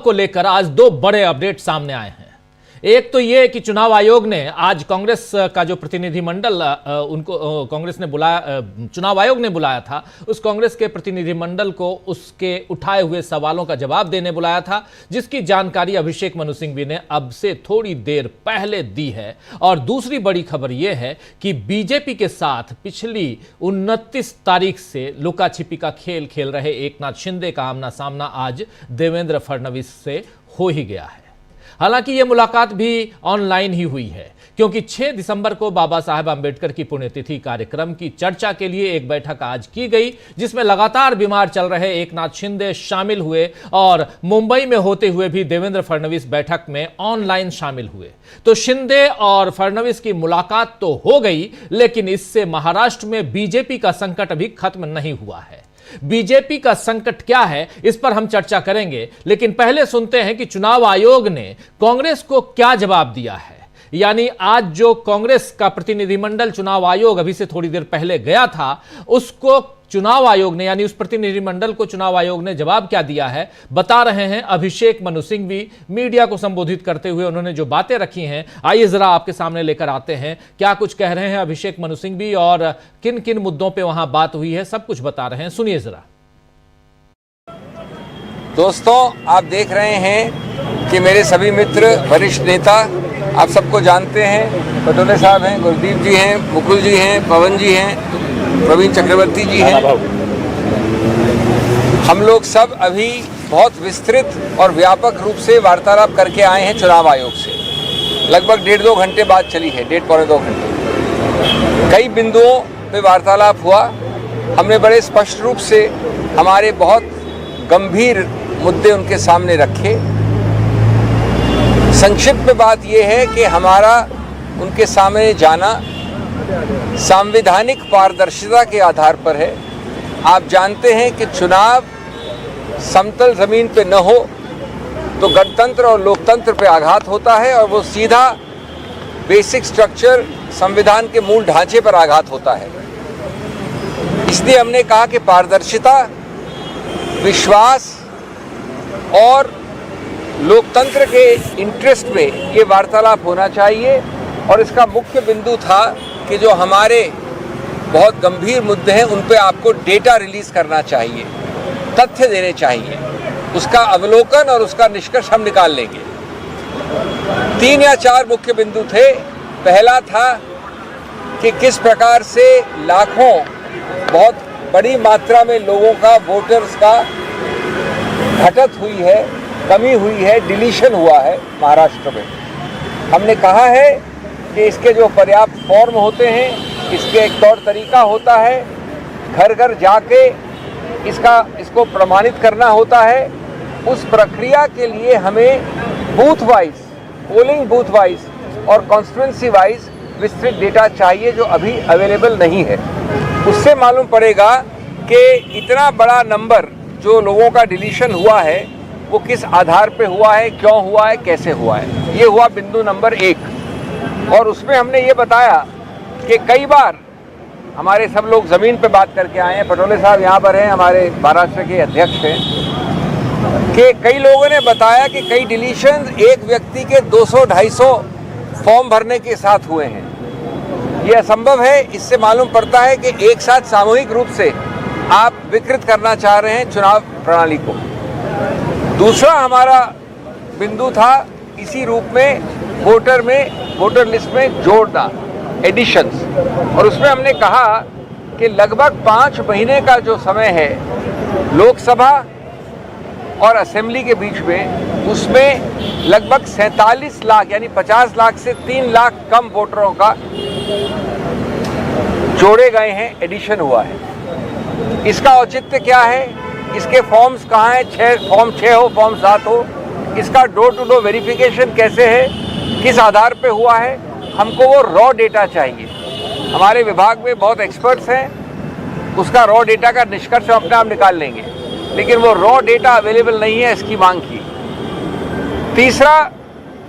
को लेकर आज दो बड़े अपडेट सामने आए हैं। एक तो यह कि चुनाव आयोग ने आज कांग्रेस का जो प्रतिनिधिमंडल उनको कांग्रेस ने बुलाया, चुनाव आयोग ने बुलाया था, उस कांग्रेस के प्रतिनिधिमंडल को उसके उठाए हुए सवालों का जवाब देने बुलाया था, जिसकी जानकारी अभिषेक मनु सिंघवी ने अब से थोड़ी देर पहले दी है। और दूसरी बड़ी खबर यह है कि बीजेपी के साथ पिछली 29 तारीख से लुका छिपी का खेल खेल रहे एकनाथ शिंदे का आमना सामना आज देवेंद्र फडणवीस से हो ही गया है। हालांकि यह मुलाकात भी ऑनलाइन ही हुई है, क्योंकि 6 दिसंबर को बाबा साहेब आंबेडकर की पुण्यतिथि कार्यक्रम की चर्चा के लिए एक बैठक आज की गई, जिसमें लगातार बीमार चल रहे एकनाथ शिंदे शामिल हुए और मुंबई में होते हुए भी देवेंद्र फडणवीस बैठक में ऑनलाइन शामिल हुए। तो शिंदे और फडणवीस की मुलाकात तो हो गई, लेकिन इससे महाराष्ट्र में बीजेपी का संकट अभी खत्म नहीं हुआ है। बीजेपी का संकट क्या है, इस पर हम चर्चा करेंगे, लेकिन पहले सुनते हैं कि चुनाव आयोग ने कांग्रेस को क्या जवाब दिया है। यानी आज जो कांग्रेस का प्रतिनिधिमंडल चुनाव आयोग अभी से थोड़ी देर पहले गया था, उसको चुनाव आयोग ने, यानी उस प्रतिनिधिमंडल को चुनाव आयोग ने जवाब क्या दिया है, बता रहे हैं अभिषेक मनु सिंघवी। मीडिया को संबोधित करते हुए उन्होंने जो बातें रखी हैं, आइए जरा आपके सामने लेकर आते हैं। क्या कुछ कह रहे हैं अभिषेक मनु सिंघवी और किन किन मुद्दों पे वहां बात हुई है, सब कुछ बता रहे हैं, सुनिए जरा। दोस्तों, आप देख रहे हैं कि मेरे सभी मित्र, वरिष्ठ नेता, आप सबको जानते हैं, पटोले साहब हैं, गुरदीप जी हैं, मुकुल जी हैं, पवन जी हैं, प्रवीण चक्रवर्ती जी हैं। हम लोग सब अभी बहुत विस्तृत और व्यापक रूप से वार्तालाप करके आए हैं चुनाव आयोग से। लगभग 1.5-2 घंटे बाद चली है, 1.5-2 घंटे। कई बिंदुओं पे वार्तालाप हुआ। हमने बड़े स्पष्ट रूप से हमारे बहुत गंभीर मुद्दे उनके सामने रखे। संक्षिप्त में बात यह है कि हमारा उनके सामने जाना संवैधानिक पारदर्शिता के आधार पर है। आप जानते हैं कि चुनाव समतल जमीन पे न हो तो गणतंत्र और लोकतंत्र पे आघात होता है, और वो सीधा बेसिक स्ट्रक्चर, संविधान के मूल ढांचे पर आघात होता है। इसलिए हमने कहा कि पारदर्शिता, विश्वास और लोकतंत्र के इंटरेस्ट में ये वार्तालाप होना चाहिए। और इसका मुख्य बिंदु था कि जो हमारे बहुत गंभीर मुद्दे हैं उन पे आपको डेटा रिलीज करना चाहिए, तथ्य देने चाहिए, उसका अवलोकन और उसका निष्कर्ष हम निकाल लेंगे। 3 या 4 मुख्य बिंदु थे। पहला था कि किस प्रकार से लाखों, बहुत बड़ी मात्रा में लोगों का, वोटर्स का घटत हुई है, कमी हुई है, डिलीशन हुआ है महाराष्ट्र में। हमने कहा है कि इसके जो पर्याप्त फॉर्म होते हैं, इसके एक तौर तरीका होता है, घर घर जाके इसको प्रमाणित करना होता है। उस प्रक्रिया के लिए हमें booth wise, polling booth wise और कॉन्स्टिट्यूंसी वाइज विस्तृत डेटा चाहिए, जो अभी अवेलेबल नहीं है। उससे मालूम पड़ेगा कि इतना बड़ा नंबर जो लोगों का डिलीशन हुआ है वो किस आधार पे हुआ है, क्यों हुआ है, कैसे हुआ है। ये हुआ बिंदु नंबर 1। और उसमें हमने ये बताया कि कई बार हमारे सब लोग ज़मीन पे बात करके आए हैं, पटोले साहब यहाँ पर हैं, हमारे महाराष्ट्र के अध्यक्ष हैं, कि कई लोगों ने बताया कि कई डिलीशन एक व्यक्ति के 200-250 फॉर्म भरने के साथ हुए हैं। ये असंभव है। इससे मालूम पड़ता है कि एक साथ सामूहिक रूप से आप विकृत करना चाह रहे हैं चुनाव प्रणाली को। दूसरा हमारा बिंदु था इसी रूप में वोटर लिस्ट में जोड़ना, एडिशंस। और उसमें हमने कहा कि लगभग 5 महीने का जो समय है लोकसभा और असेंबली के बीच में, उसमें लगभग 47 लाख यानी 50 लाख से 3 लाख कम वोटरों का जोड़े गए हैं, एडिशन हुआ है। इसका औचित्य क्या है, इसके फॉर्म्स कहाँ हैं, फॉर्म 6 हो, फॉर्म 7 हो, इसका डोर टू डोर वेरिफिकेशन कैसे है, किस आधार पे हुआ है, हमको वो रॉ डेटा चाहिए। हमारे विभाग में बहुत एक्सपर्ट्स हैं, उसका रॉ डेटा का निष्कर्ष हम अपने आप निकाल लेंगे, लेकिन वो रॉ डेटा अवेलेबल नहीं है, इसकी मांग की। तीसरा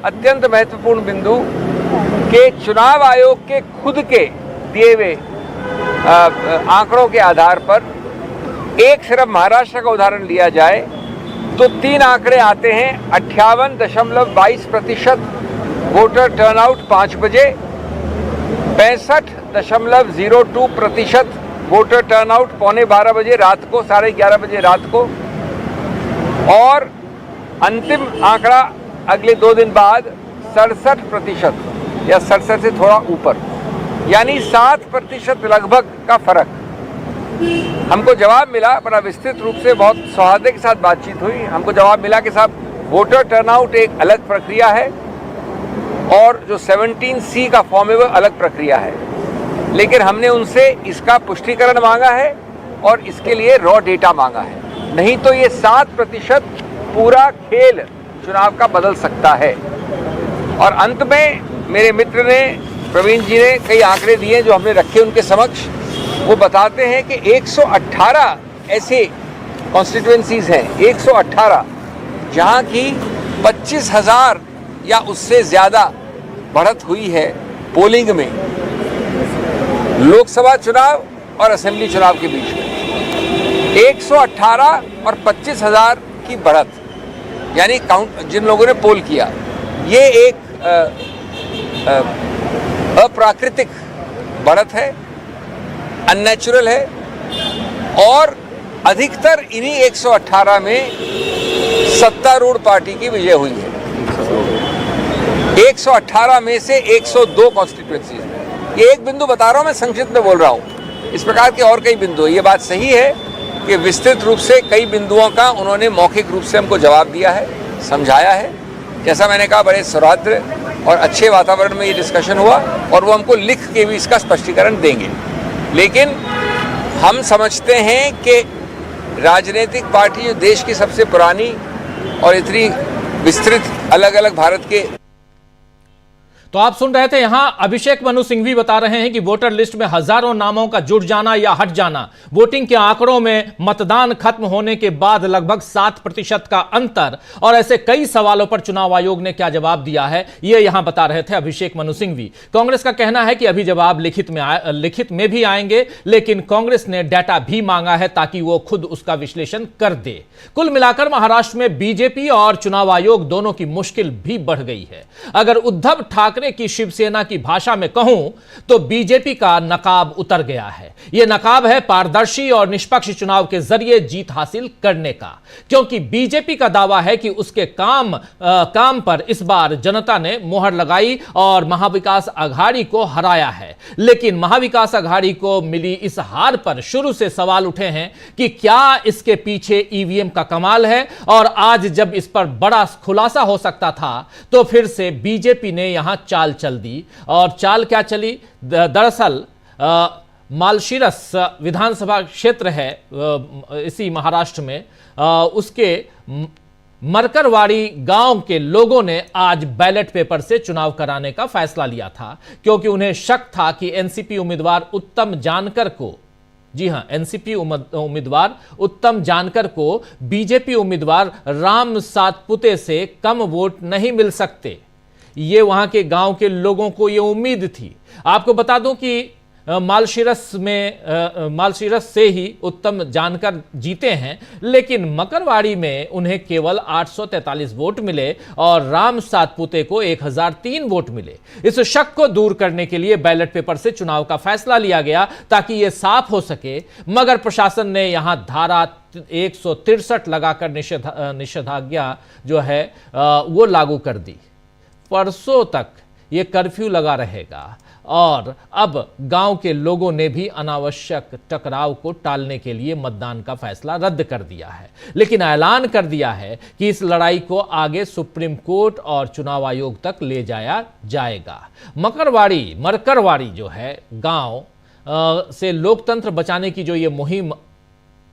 अत्यंत महत्वपूर्ण बिंदु कि चुनाव आयोग के खुद के दिए हुए आंकड़ों के आधार पर, एक सिर्फ महाराष्ट्र का उदाहरण लिया जाए तो 3 आंकड़े आते हैं। 58.22% वोटर टर्नआउट 5 बजे, 65.02% वोटर टर्नआउट 11:15 बजे रात को, 11:30 बजे रात को, और अंतिम आंकड़ा अगले 2 दिन बाद 67% या 67 से थोड़ा ऊपर, यानी 7% लगभग का फर्क। हमको जवाब मिला, बड़ा विस्तृत रूप से बहुत सौहार्द के साथ बातचीत हुई। हमको जवाब मिला कि साहब वोटर टर्नआउट एक अलग प्रक्रिया है और जो 17C का फॉर्म है वो अलग प्रक्रिया है, लेकिन हमने उनसे इसका पुष्टिकरण मांगा है और इसके लिए रॉ डेटा मांगा है, नहीं तो ये 7% पूरा खेल चुनाव का बदल सकता है। और अंत में मेरे मित्र ने, प्रवीण जी ने कई आंकड़े दिए जो हमने रखे उनके समक्ष। वो बताते हैं कि 118 ऐसे कॉन्स्टिट्यूएंसीज हैं, 118, जहां की 25,000 या उससे ज़्यादा बढ़त हुई है पोलिंग में, लोकसभा चुनाव और असेंबली चुनाव के बीच में 118 और 25,000 की बढ़त, यानी काउंट जिन लोगों ने पोल किया, ये एक अप्राकृतिक बढ़त है, अननेचुरल है। और अधिकतर इन्हीं 118 में सत्तारूढ़ पार्टी की विजय हुई है। 118 में से 102 कॉन्स्टिट्यूएंसीज में। ये एक बिंदु बता रहा हूं, मैं संक्षिप्त में बोल रहा हूं, इस प्रकार के और कई बिंदु। ये बात सही है कि विस्तृत रूप से कई बिंदुओं का उन्होंने मौखिक रूप से हमको जवाब दिया है, समझाया है। जैसा मैंने कहा, बड़े सौहार्द और अच्छे वातावरण में ये डिस्कशन हुआ और वो हमको लिख के भी इसका स्पष्टीकरण देंगे। लेकिन हम समझते हैं कि राजनीतिक पार्टी जो देश की सबसे पुरानी और इतनी विस्तृत अलग अलग भारत के। तो आप सुन रहे थे यहां अभिषेक मनु सिंघवी बता रहे हैं कि वोटर लिस्ट में हजारों नामों का जुड़ जाना या हट जाना, वोटिंग के आंकड़ों में मतदान खत्म होने के बाद लगभग 7% का अंतर, और ऐसे कई सवालों पर चुनाव आयोग ने क्या जवाब दिया है, ये यहां बता रहे थे अभिषेक मनु सिंघवी। कांग्रेस का कहना है कि अभी जवाब लिखित में भी आएंगे, लेकिन कांग्रेस ने डाटा भी मांगा है ताकि वो खुद उसका विश्लेषण कर दे। कुल मिलाकर महाराष्ट्र में बीजेपी और चुनाव आयोग दोनों की मुश्किल भी बढ़ गई है। अगर उद्धव ठाकरे की शिवसेना की भाषा में कहूं तो बीजेपी का नकाब उतर गया है। यह नकाब है पारदर्शी और निष्पक्ष चुनाव के जरिए जीत हासिल करने का, क्योंकि बीजेपी का दावा है कि उसके काम पर इस बार जनता ने मोहर लगाई और महाविकास अघाड़ी को हराया है। लेकिन महाविकास अघाड़ी को मिली इस हार पर शुरू से सवाल उठे हैं कि क्या इसके पीछे ईवीएम का कमाल है, और आज जब इस पर बड़ा खुलासा हो सकता था तो फिर से बीजेपी ने यहां चाल चल दी। और चाल क्या चली? दरअसल मालशीरस विधानसभा क्षेत्र है इसी महाराष्ट्र में, उसके मरकरवाड़ी गांव के लोगों ने आज बैलेट पेपर से चुनाव कराने का फैसला लिया था, क्योंकि उन्हें शक था कि एनसीपी उम्मीदवार उत्तम जानकर को, जी हां, एनसीपी उम्मीदवार उत्तम जानकर को बीजेपी उम्मीदवार राम सातपुते से कम वोट नहीं मिल सकते। ये वहां के गांव के लोगों को ये उम्मीद थी। आपको बता दूं कि मालशीरस से ही उत्तम जानकर जीते हैं, लेकिन मकरवाड़ी में उन्हें केवल 843 वोट मिले और राम सातपुते को 1003 वोट मिले। इस शक को दूर करने के लिए बैलेट पेपर से चुनाव का फैसला लिया गया ताकि यह साफ हो सके, मगर प्रशासन ने यहां धारा 163 लगाकर निषेधाज्ञा जो है वो लागू कर दी। परसों तक ये कर्फ्यू लगा रहेगा और अब गांव के लोगों ने भी अनावश्यक टकराव को टालने के लिए मतदान का फैसला रद्द कर दिया है, लेकिन ऐलान कर दिया है कि इस लड़ाई को आगे सुप्रीम कोर्ट और चुनाव आयोग तक ले जाया जाएगा। मरकरवाड़ी जो है गांव से लोकतंत्र बचाने की जो ये मुहिम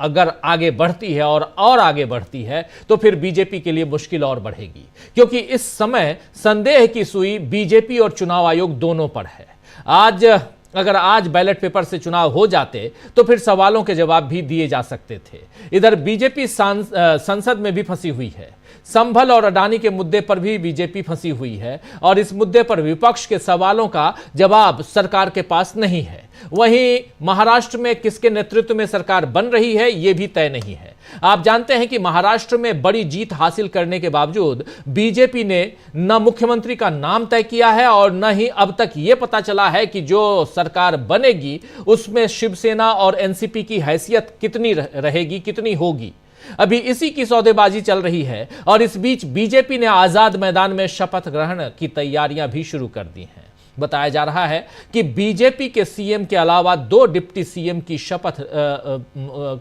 अगर आगे बढ़ती है और आगे बढ़ती है तो फिर बीजेपी के लिए मुश्किल और बढ़ेगी, क्योंकि इस समय संदेह की सुई बीजेपी और चुनाव आयोग दोनों पर है। अगर आज बैलेट पेपर से चुनाव हो जाते तो फिर सवालों के जवाब भी दिए जा सकते थे। इधर बीजेपी संसद में भी फंसी हुई है। संभल और अडानी के मुद्दे पर भी बीजेपी फंसी हुई है और इस मुद्दे पर विपक्ष के सवालों का जवाब सरकार के पास नहीं है। वहीं महाराष्ट्र में किसके नेतृत्व में सरकार बन रही है यह भी तय नहीं है। आप जानते हैं कि महाराष्ट्र में बड़ी जीत हासिल करने के बावजूद बीजेपी ने न मुख्यमंत्री का नाम तय किया है और न ही अब तक यह पता चला है कि जो सरकार बनेगी उसमें शिवसेना और एनसीपी की हैसियत कितनी रहेगी, कितनी होगी। अभी इसी की सौदेबाजी चल रही है और इस बीच बीजेपी ने आजाद मैदान में शपथ ग्रहण की तैयारियां भी शुरू कर दी हैं। बताया जा रहा है कि बीजेपी के सीएम के अलावा 2 डिप्टी सीएम की शपथ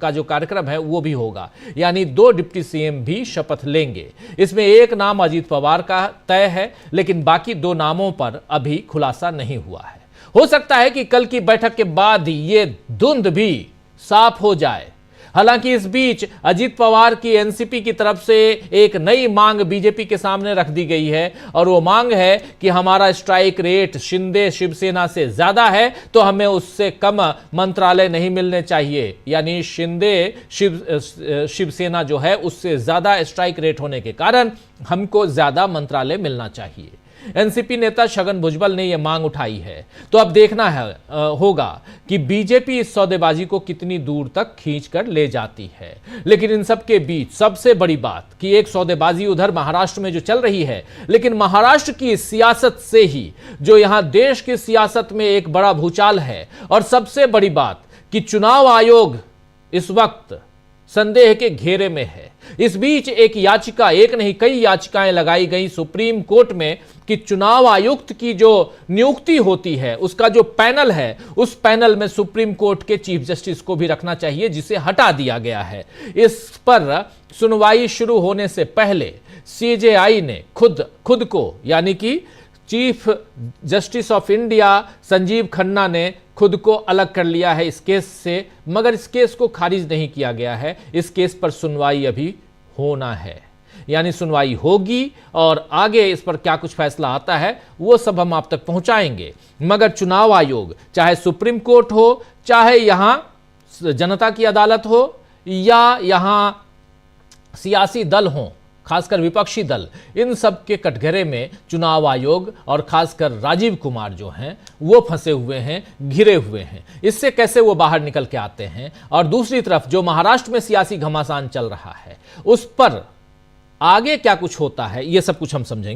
का जो कार्यक्रम है वो भी होगा, यानी 2 डिप्टी सीएम भी शपथ लेंगे। इसमें एक नाम अजीत पवार का तय है, लेकिन बाकी 2 नामों पर अभी खुलासा नहीं हुआ है। हो सकता है कि कल की बैठक के बाद ये धुंध भी साफ हो जाए। हालांकि इस बीच अजीत पवार की एनसीपी की तरफ से एक नई मांग बीजेपी के सामने रख दी गई है और वो मांग है कि हमारा स्ट्राइक रेट शिंदे शिवसेना से ज्यादा है तो हमें उससे कम मंत्रालय नहीं मिलने चाहिए, यानी शिंदे शिवसेना जो है उससे ज्यादा स्ट्राइक रेट होने के कारण हमको ज्यादा मंत्रालय मिलना चाहिए। एनसीपी नेता छगन भुजबल ने यह मांग उठाई है। तो अब देखना होगा कि बीजेपी इस सौदेबाजी को कितनी दूर तक खींचकर ले जाती है। लेकिन इन सब के बीच सबसे बड़ी बात कि एक सौदेबाजी उधर महाराष्ट्र में जो चल रही है, लेकिन महाराष्ट्र की सियासत से ही जो यहां देश की सियासत में एक बड़ा भूचाल है। और सबसे बड़ी बात कि चुनाव आयोग इस वक्त संदेह के घेरे में है। इस बीच एक याचिका, एक नहीं कई याचिकाएं लगाई गई सुप्रीम कोर्ट में कि चुनाव आयुक्त की जो नियुक्ति होती है उसका जो पैनल है उस पैनल में सुप्रीम कोर्ट के चीफ जस्टिस को भी रखना चाहिए, जिसे हटा दिया गया है। इस पर सुनवाई शुरू होने से पहले सीजेआई ने खुद को, यानी कि chief justice of India Sanjeev Khanna ने खुद को अलग कर लिया है इस केस से, मगर इस केस को खारिज नहीं किया गया है। इस केस पर सुनवाई अभी होना है, यानी सुनवाई होगी और आगे इस पर क्या कुछ फैसला आता है वो सब हम आप तक पहुंचाएंगे। मगर चुनाव आयोग, चाहे सुप्रीम कोर्ट हो, चाहे यहां जनता की अदालत हो या यहां सियासी दल हो, खासकर विपक्षी दल, इन सब के कटघरे में चुनाव आयोग और खासकर राजीव कुमार जो हैं वो फंसे हुए हैं, घिरे हुए हैं। इससे कैसे वो बाहर निकल के आते हैं और दूसरी तरफ जो महाराष्ट्र में सियासी घमासान चल रहा है उस पर आगे क्या कुछ होता है, ये सब कुछ हम समझेंगे।